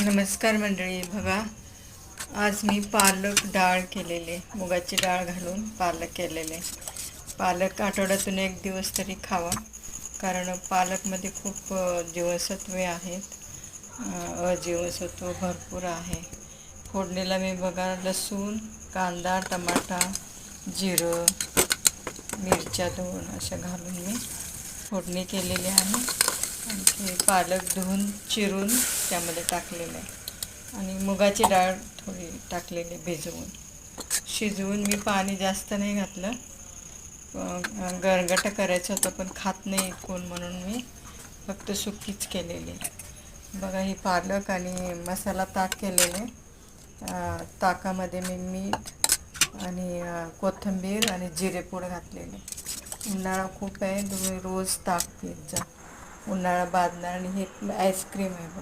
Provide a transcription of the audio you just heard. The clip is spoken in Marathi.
नमस्कार मंडळी. बघा, आज मी पालक डाळ केलेले, मुगाची डाळ घालून पालक केलेले. पालक आठवड्यातून एक दिवस तरी खावा, कारण पालकमध्ये खूप जीवनसत्वे आहेत. जीवनसत्व भरपूर आहे. फोडणीला मी बघा लसूण, कांदा, टमाटा, जिरं, मिरच्या 2 अशा घालून मी फोडणी केलेली आहे. आणि पालक धुवून चिरून त्यामध्ये टाकलेलं आहे आणि मुगाची डाळ थोडी टाकलेली भिजवून शिजवून. मी पाणी जास्त नाही घातलं, गरगटं करायचं होतं पण खात नाही कोण म्हणून मी फक्त सुकीच केलेली. बघा, ही पालक आणि मसाला ताक केलेले. ताकामध्ये मी मीठ आणि कोथिंबीर आणि जिरेपूड घातलेले. उन्हाळा खूप आहे, तुम्ही रोज ताक पीत जा, उन्हाळा बादणार. आणि हे आईस्क्रीम आहे बघा,